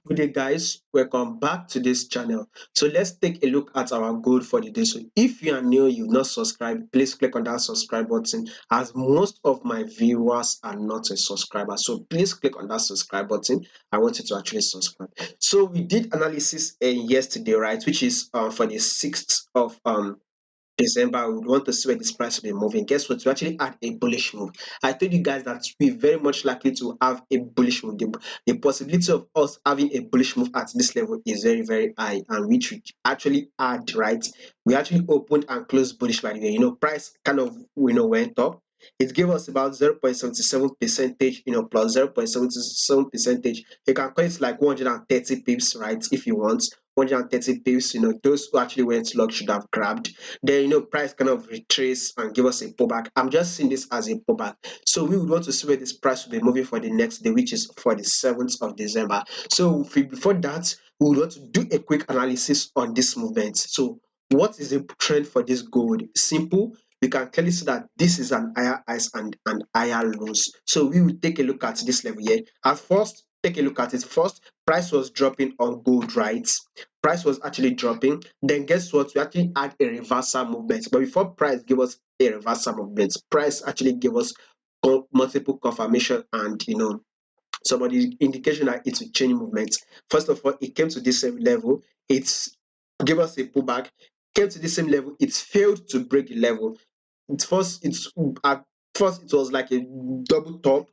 Good day, guys. Welcome back to this channel. So let's take a look at our goal for the day. So if you are new, you've not subscribed, please click on that subscribe button. As most of my viewers are not a subscriber, so please click on that subscribe button. I want you to actually subscribe. So we did analysis yesterday, right? Which is for the 6th of December. We would want to see where this price will be moving. Guess what? We actually had a bullish move. I told you guys that we're very much likely to have a bullish move. The possibility of us having a bullish move at this level is very, very high, and which we actually had, right? We actually opened and closed bullish by the way. Price kind of went up. It gave us about 0.77 percentage, plus 0.77 percentage. You can call it like 130 pips, right? If you want 130 pips, those who actually went long should have grabbed. Then price kind of retrace and give us a pullback. I'm just seeing this as a pullback. So we would want to see where this price will be moving for the next day, which is for the 7th of December. So before that, we would want to do a quick analysis on this movement. So what is the trend for this gold? Simple. We can clearly see that this is an higher highs and an higher lows. So we will take a look at this level here. At first, take a look at it. First, price was dropping on gold, right? Price was actually dropping. Then guess what? We actually had a reversal movement. But before price gave us a reversal movement, price actually gave us multiple confirmation and some of the indication that it will change movement. First of all, it came to this same level. It's gave us a pullback. Came to the same level. It failed to break the level. It's at first it was like a double top,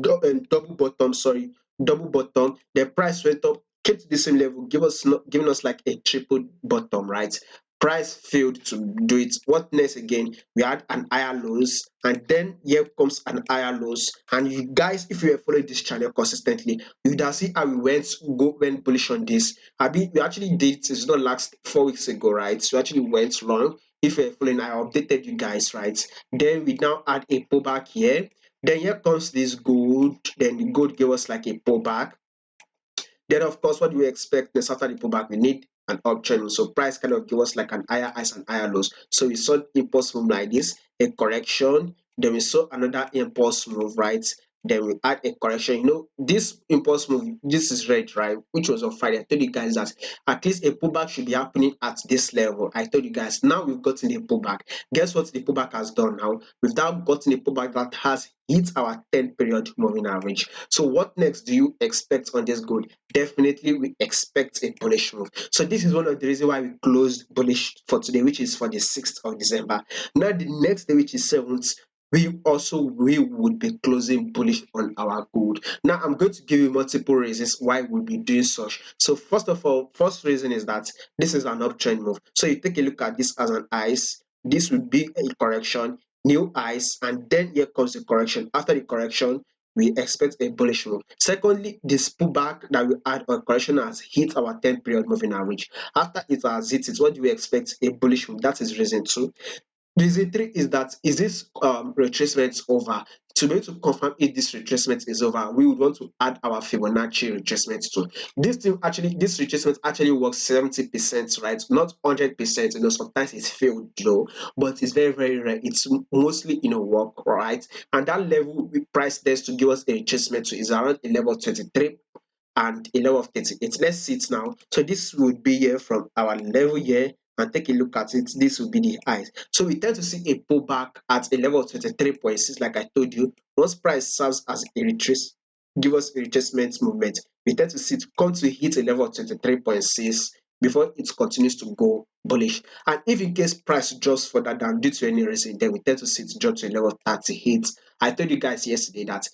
double bottom. Sorry, double bottom. The price went up, came to the same level, giving us like a triple bottom, right? Price failed to do it. What next again? We had an higher lows, and then here comes an higher lows. And you guys, if you were following this channel consistently, you would have seen how went bullish on this. We actually did it's not last 4 weeks ago, right? So we actually went long. If you're following, I updated you guys, right? Then we now add a pullback here. Then here comes this gold. Then the gold gave us like a pullback. Then, of course, what do we expect next after the pullback? We need an uptrend. So price kind of give us like an higher highs and higher lows. So we saw impulse move like this, a correction. Then we saw another impulse move, right? Then we add a correction. This impulse move, this is red, right? Which was on Friday. I told you guys that at least a pullback should be happening at this level. I told you guys now we've gotten a pullback. Guess what the pullback has done now? We've now gotten a pullback that has hit our 10 period moving average. So what next do you expect on this gold? Definitely we expect a bullish move. So this is one of the reasons why we closed bullish for today, which is for the 6th of December. Now the next day, which is 7th, we would be closing bullish on our gold. Now I'm going to give you multiple reasons why we'll be doing such. So first of all, first reason is that this is an uptrend move. So you take a look at this as an ice. This would be a correction, new highs, and then here comes the correction. After the correction, we expect a bullish move. Secondly, this pullback that we had on correction has hit our 10 period moving average. After it has hit it, what do we expect? A bullish move. That is reason two. Reason three is that is this retracement over? To be able to confirm if this retracement is over, we would want to add our Fibonacci retracement to this retracement actually works 70%, right? Not 100%. Sometimes it's failed, but it's very, very rare. It's mostly work, right? And that level we price tends to give us a retracement to is around a level 23 and a level of 38. Let's see it now. So this would be here from our level here and take a look at it. This will be the highs. So we tend to see a pullback at a level of 23.6, like I told you. Once price serves as a retrace, give us a retracement movement, we tend to see it come to hit a level of 23.6 before it continues to go bullish. And if in case price drops further down due to any reason, then we tend to see it drop to a level of 38. I told you guys yesterday that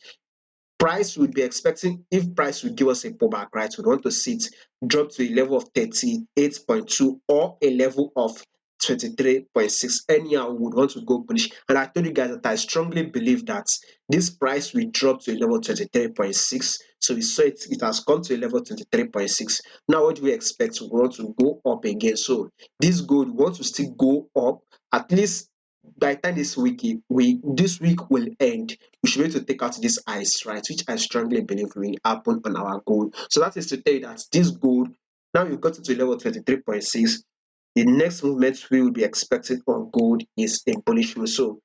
price would be expecting, if price would give us a pullback, right, we want to see it drop to a level of 38.2 or a level of 23.6. Anyhow, we would want to go bullish. And I told you guys that I strongly believe that this price will drop to a level 23.6. So we saw it has come to a level 23.6. Now what do we expect? We want to go up again. So this gold we want to still go up at least by the time this week will end. We should be able to take out this ice, right? Which I strongly believe will happen on our gold. So that is to tell you that this gold, now we've got to level 23.6. The next movement we will be expecting on gold is a bullish move. So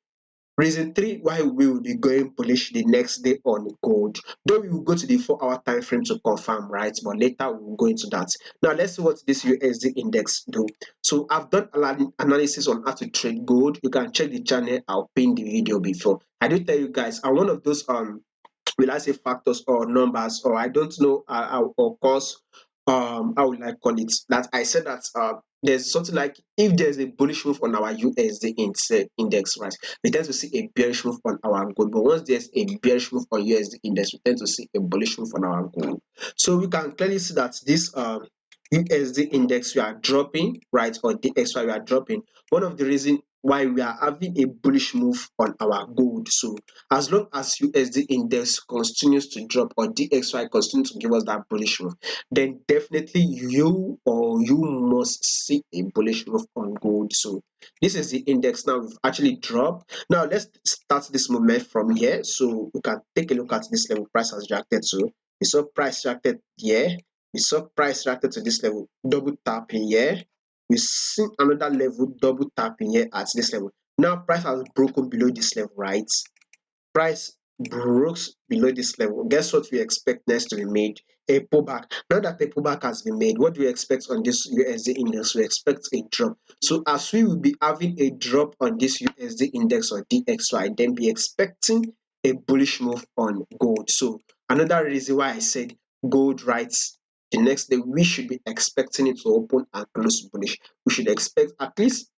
Reason three why we will be going bullish the next day on gold. Though we will go to the 4 hour time frame to confirm, right? But later we will go into that. Now let's see what this USD index do. So I've done analysis on how to trade gold. You can check the channel. I'll pin the video before. I do tell you guys, I'm one of those will I say factors or numbers or I don't know or cause how will I call it that I said that there's something like if there's a bullish move on our USD index, right, we tend to see a bearish move on our gold. But once there's a bearish move on USD index, we tend to see a bullish move on our gold. So we can clearly see that this USD index we are dropping, right, or DXY we are dropping. One of the reasons why we are having a bullish move on our gold. So as long as USD index continues to drop or DXY continues to give us that bullish move, then definitely you must see a bullish move on gold. So this is the index now. We've actually dropped. Now let's start this movement from here. So we can take a look at this level price has reacted to. We saw price reacted here. We saw price reacted to this level, double tapping here. We see another level double tapping here at this level. Now price has broken below this level, right? Price breaks below this level. Guess what we expect next to be made? A pullback. Now that a pullback has been made, what do we expect on this USD index? We expect a drop. So as we will be having a drop on this USD index or DXY, then be expecting a bullish move on gold. So another reason why I said gold rights the next day we should be expecting it to open and close bullish. We should expect at least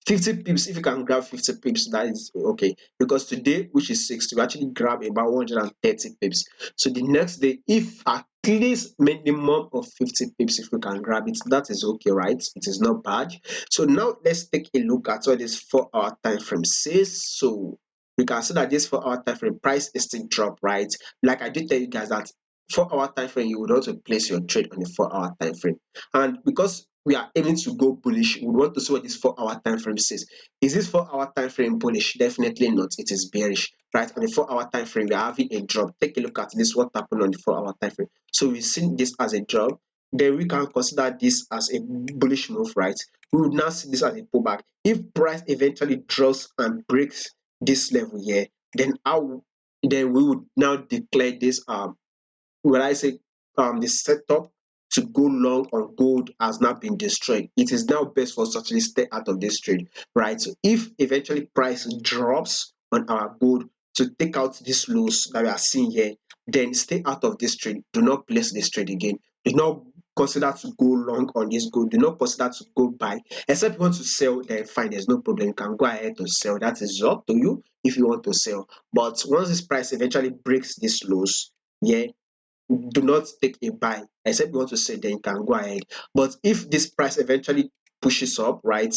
50 pips. If you can grab 50 pips, that is okay, because today, which is 60, we actually grab about 130 pips. So the next day, if at least minimum of 50 pips, if we can grab it, that is okay, right? It is not bad. So now let's take a look at what this 4 hour time frame says. So we can see that this 4 hour time frame price is still drop, right? Like I did tell you guys that 4 hour time frame, you would want to place your trade on the 4 hour time frame. And because we are aiming to go bullish, we want to see what this 4 hour time frame says. Is this 4 hour time frame bullish? Definitely not. It is bearish, right? On the 4 hour time frame, we are having a drop. Take a look at this. What happened on the 4 hour time frame? So we've seen this as a drop. Then we can consider this as a bullish move, right? We would now see this as a pullback. If price eventually drops and breaks this level here, then then we would now declare this when I say the setup to go long on gold has not been destroyed. It is now best for us to actually stay out of this trade, right? So if eventually price drops on our gold to take out this loss that we are seeing here, then stay out of this trade. Do not place this trade again. Do not consider to go long on this gold. Do not consider to go buy. Except you want to sell, then fine, there's no problem. You can go ahead to sell. That is up to you if you want to sell. But once this price eventually breaks this loss, yeah, do not take a buy. Except you want to say, then you can go ahead. But if this price eventually pushes up, right,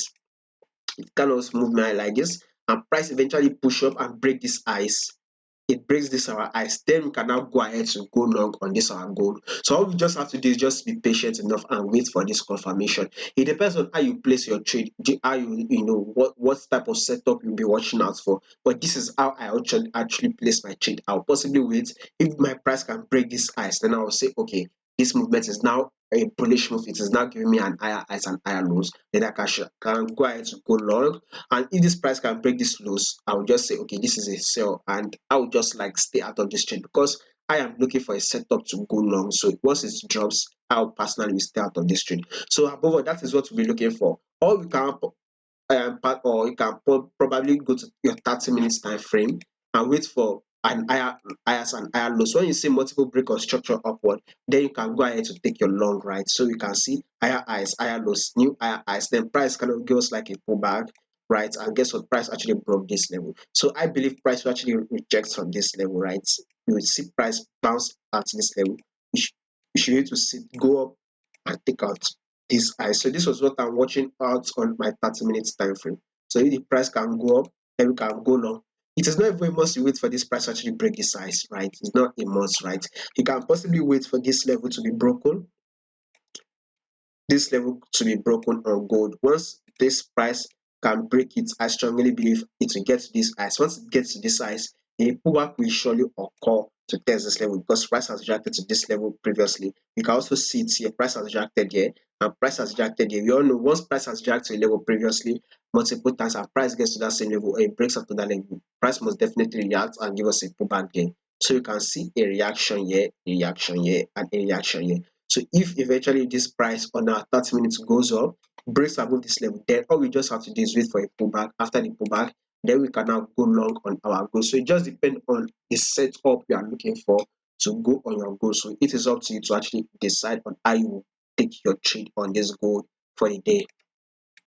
it kind of movement like this, and price eventually push up and break this ice, it breaks this our ice, then we can now go ahead to go long on this our gold. So all we just have to do is just be patient enough and wait for this confirmation. It depends on how you place your trade, how you know what type of setup you'll be watching out for. But this is how I actually place my trade. I'll possibly wait. If my price can break this ice, then I'll say, okay, this movement is now a bullish move. It is now giving me an higher highs and higher lows. Then I can go ahead to go long. And if this price can break this lows, I will just say, okay, this is a sell, and I will just like stay out of this trade because I am looking for a setup to go long. So once it drops, I'll personally will stay out of this trade. So above all, that is what we'll be looking for. Or we can or you can probably go to your 30 minutes time frame and wait for an higher highs and higher lows. When you see multiple break or structure upward, then you can go ahead to take your long, right? So you can see higher highs, higher lows, new higher highs. Then price kind of gives like a pullback, right? And guess what? Price actually broke this level. So I believe price will actually reject from this level, right? You will see price bounce at this level. You should need to see go up and take out this high. So this was what I'm watching out on my 30 minutes time frame. So if the price can go up, then we can go long. It is not even a must you wait for this price to actually break the size, right? It's not a must, right? You can possibly wait for this level to be broken, this level to be broken on gold. Once this price can break it, I strongly believe it will get to this size. Once it gets to this size, a pullback will surely occur to test this level because price has reacted to this level previously. You can also see it here, price has reacted here and price has reacted here. We all know once price has reacted to a level previously multiple times and price gets to that same level or it breaks up to that level, price must definitely react and give us a pullback gain. So you can see a reaction here, and a reaction here. So if eventually this price on our 30 minutes goes up, breaks above this level, then all we just have to do is wait for a pullback. After the pullback, then we can now go long on our goal. So it just depends on the setup you are looking for to go on your goal. So it is up to you to actually decide on how you take your trade on this goal for the day.